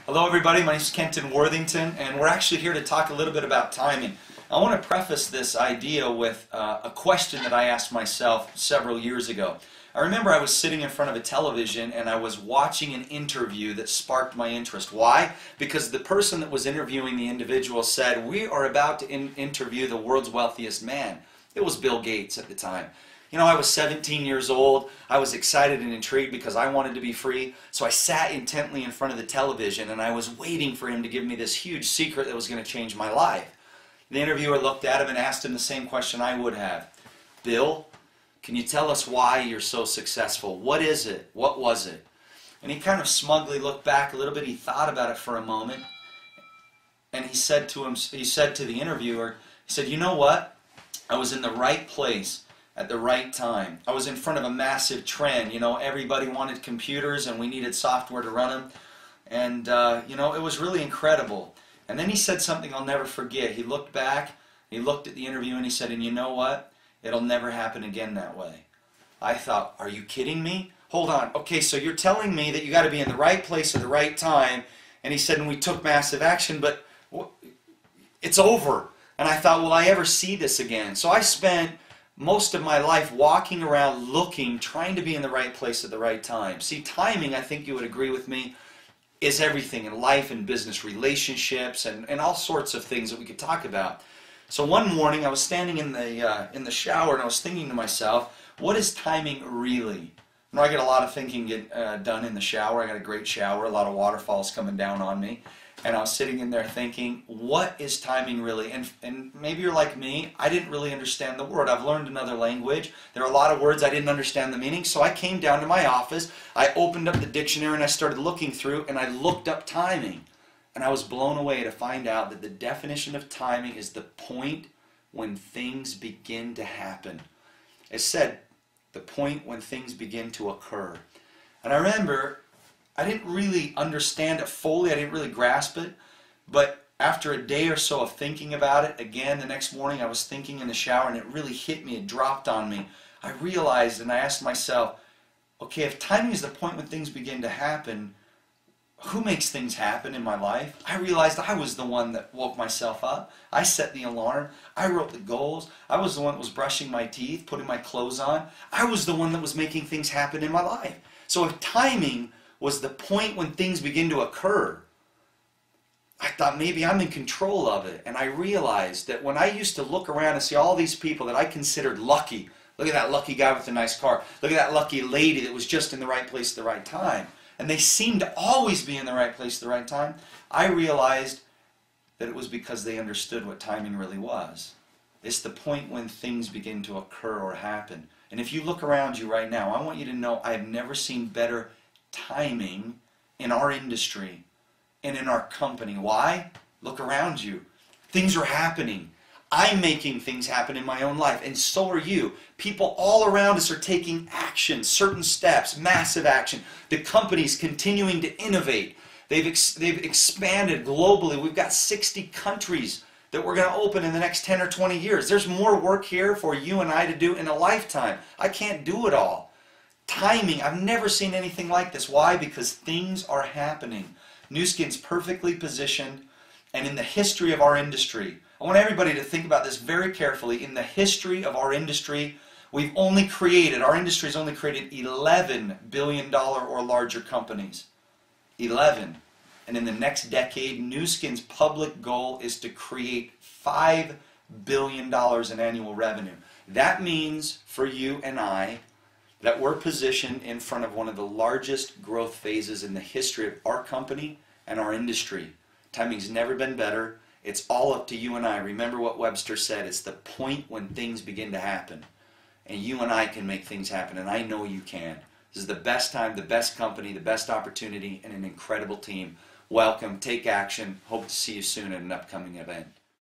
Hello everybody, my name is Kenton Worthington, and we're actually here to talk a little bit about timing. I want to preface this idea with a question that I asked myself several years ago. I remember I was sitting in front of a television and I was watching an interview that sparked my interest. Why? Because the person that was interviewing the individual said, "We are about to interview the world's wealthiest man." It was Bill Gates at the time. You know, I was 17 years old. I was excited and intrigued because I wanted to be free. So I sat intently in front of the television and I was waiting for him to give me this huge secret that was going to change my life. The interviewer looked at him and asked him the same question I would have. "Bill, can you tell us why you're so successful? What is it? What was it?" And he kind of smugly looked back a little bit. He thought about it for a moment. And he said to the interviewer, he said, "You know what? I was in the right place at the right time. I was in front of a massive trend. You know, everybody wanted computers and we needed software to run them. And, you know, it was really incredible." And then he said something I'll never forget. He looked back, he looked at the interview and he said, "And you know what? It'll never happen again that way." I thought, are you kidding me? Hold on. Okay, so you're telling me that you got to be in the right place at the right time. And he said, and we took massive action, but it's over. And I thought, will I ever see this again? So I spent most of my life walking around looking, trying to be in the right place at the right time. See, timing, I think you would agree with me, is everything in life and business, relationships, and all sorts of things that we could talk about. So one morning I was standing in the shower and I was thinking to myself, what is timing really? You know, I get a lot of thinking done in the shower. I got a great shower, a lot of waterfalls coming down on me. And I was sitting in there thinking, what is timing really? And maybe you're like me, I didn't really understand the word. I've learned another language. There are a lot of words I didn't understand the meaning. So I came down to my office, I opened up the dictionary and I started looking through and I looked up timing. And I was blown away to find out that the definition of timing is the point when things begin to happen. It said, the point when things begin to occur. And I remember, I didn't really understand it fully, I didn't really grasp it, but after a day or so of thinking about it, again, the next morning I was thinking in the shower and it really hit me, it dropped on me. I realized and I asked myself, okay, if timing is the point when things begin to happen, who makes things happen in my life? I realized I was the one that woke myself up. I set the alarm. I wrote the goals. I was the one that was brushing my teeth, putting my clothes on. I was the one that was making things happen in my life. So if timing was the point when things begin to occur, I thought maybe I'm in control of it. And I realized that when I used to look around and see all these people that I considered lucky, look at that lucky guy with a nice car, look at that lucky lady that was just in the right place at the right time, and they seemed to always be in the right place at the right time, I realized that it was because they understood what timing really was. It's the point when things begin to occur or happen. And if you look around you right now, I want you to know I have never seen better timing in our industry and in our company. Why? Look around you. Things are happening. I'm making things happen in my own life, and so are you. People all around us are taking action, certain steps, massive action. The company's continuing to innovate. They've expanded globally. We've got 60 countries that we're going to open in the next 10 or 20 years. There's more work here for you and I to do in a lifetime. I can't do it all. Timing, I've never seen anything like this. Why? Because things are happening. Nu Skin's perfectly positioned, and in the history of our industry, I want everybody to think about this very carefully. In the history of our industry, our industry's only created $11 billion or larger companies. 11. And in the next decade, Nu Skin's public goal is to create $5 billion in annual revenue. That means for you and I that we're positioned in front of one of the largest growth phases in the history of our company and our industry. Timing's never been better. It's all up to you and I. Remember what Webster said, it's the point when things begin to happen. And you and I can make things happen, and I know you can. This is the best time, the best company, the best opportunity, and an incredible team. Welcome, take action. Hope to see you soon at an upcoming event.